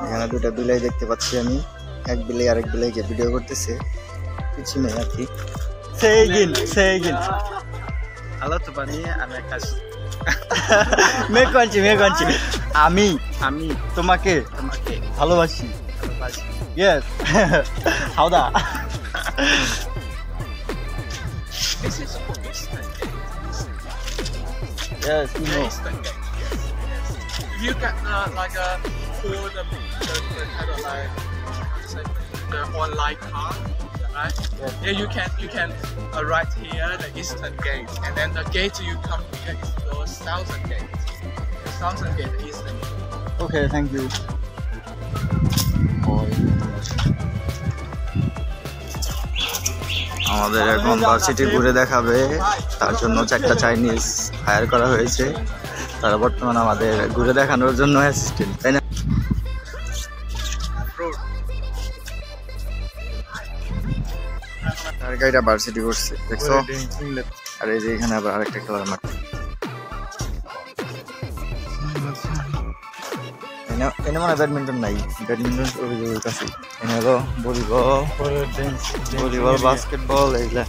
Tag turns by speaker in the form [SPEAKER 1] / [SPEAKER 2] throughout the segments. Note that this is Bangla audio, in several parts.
[SPEAKER 1] এখানে দুটো বিলাই দেখতে পাচ্ছি আমি, এক বিলাই আরেক বিলাইকে ভিডিও করতেছে, কিছু নেই আর কি। Say again.
[SPEAKER 2] Halo Tubani, আমি কাশি।
[SPEAKER 1] মেকঞ্চি আমি তোমাকে ভালোবাসি। Yes. Howda.
[SPEAKER 2] This is Eastern Gate.
[SPEAKER 1] Yes, you know.
[SPEAKER 2] Eastern Gate. If you get like a full the kind of like the online card, right? Yeah, you can arrive here the Eastern Gate, and then the gate you come here is the Southern Gate. The Southern Gate, the Eastern Gate.
[SPEAKER 1] Okay, thank you. আমাদের এখন ভার্সিটি ঘুরে দেখাবে, তার জন্য 4টা চাইনিজ হায়ার করা হয়েছে। তারা বর্তমানে আমাদের ঘুরে দেখানোর জন্য অ্যাসিস্ট্যান্ট, তাই না? আর গাইটা ভার্সিটি করছে, দেখছো? আর এই যে এখানে আবার আরেকটা খেলার মাঠ। এনে মানে ব্যাডমিন্টন নাই, ব্যাডমিন্টন ওর কাছে। এনে হলো ভলিবল, বাস্কেটবল, এইগুলা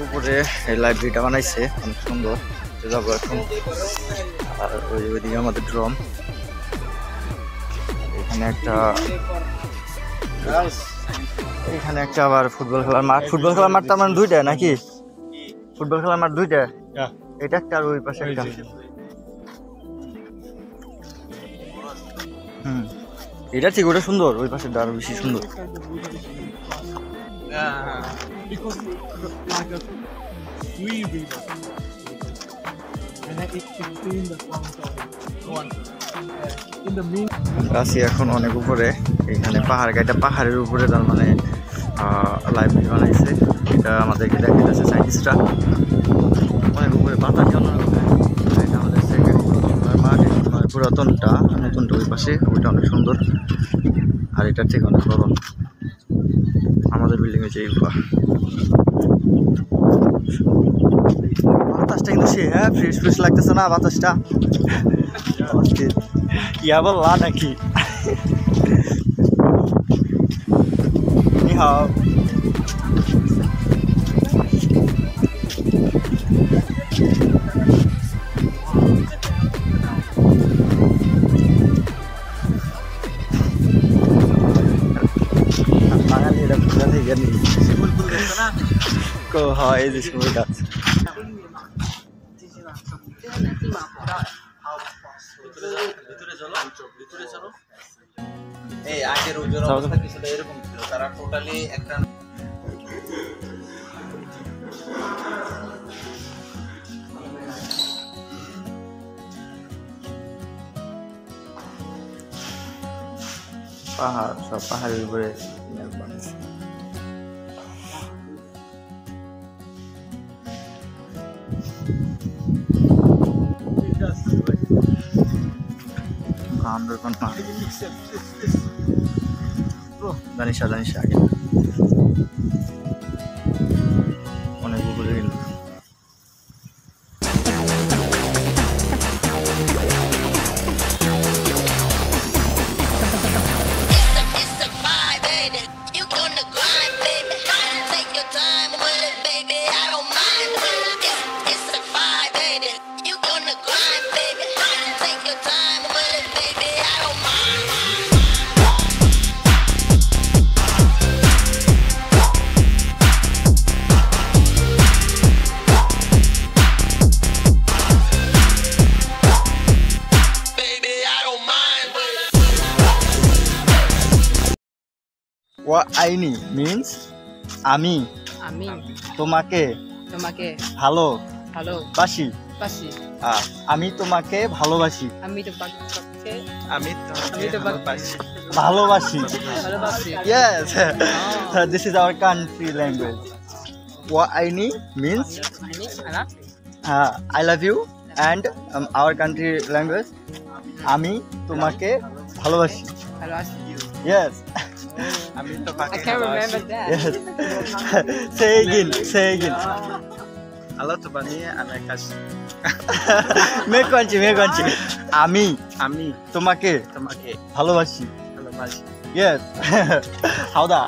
[SPEAKER 1] উপরে এই লাইব্রেরিটা বানাইছে, অনেক সুন্দর। যাবো এখন। আর ওইদিকে আমাদের ড্রম, এখানে একটা আবার ফুটবল খেলার মাঠ। ফুটবল খেলার মাঠ তো আমার 2টা নাকি? ফুটবল খেলার মাঠ 2টা, এটা একটা আর ওই পাশে একটা। এটা ঠিক, ওটা সুন্দর, ওই পাশে আরো বেশি সুন্দর। আছি এখন অনেক উপরে, এখানে পাহাড়ের উপরে, তার মানে লাইব্রেরি বানাইছে। এটা আমাদেরকে দেখাইতেছে সায়েন্টিস্টরা। অনেক উপরে বাতাস অন্যরকম। এটা আমাদের সেকেন্ড মাঠ, পুরাতনটা, নতুনটা ওই পাশে, ওইটা অনেক সুন্দর। আর এটা ঠিক অনেক বড়। আমাদের বিল্ডিং এর যে বাতাসটা কিন্তু সে, হ্যাঁ, ফ্রেশ লাগতেছে না বাতাসটা? ইয়া বললা নাকি? নি হাও। বাঙালিরা কোথা থেকে নি? হয় যে শিমুল গাছ।
[SPEAKER 2] এই আগের ওজোর অবস্থা কিছুটা এরকম ছিল, তারা টোটালি একটা
[SPEAKER 1] পাহাড়, সব পাহাড়ের উপরে জানিস আগে অনেক উপরে কিন্তু। What I need means আমি তোমাকে ভালোবাসি। আমি তোমাকে ভালোবাসি। Yes. This is our country language. What I need means I love you, and our country language আমি তোমাকে ভালোবাসি। Yes.
[SPEAKER 3] I can't remember that.
[SPEAKER 1] Yes. Say again.
[SPEAKER 2] Halo Tubani, আমি কাশি।
[SPEAKER 1] মেঘাঞ্চি আমি
[SPEAKER 2] আমি
[SPEAKER 1] তোমাকে
[SPEAKER 2] তোমাকে
[SPEAKER 1] ভালোবাসি
[SPEAKER 2] ভালোবাসি।
[SPEAKER 1] ইয়েস হাওদা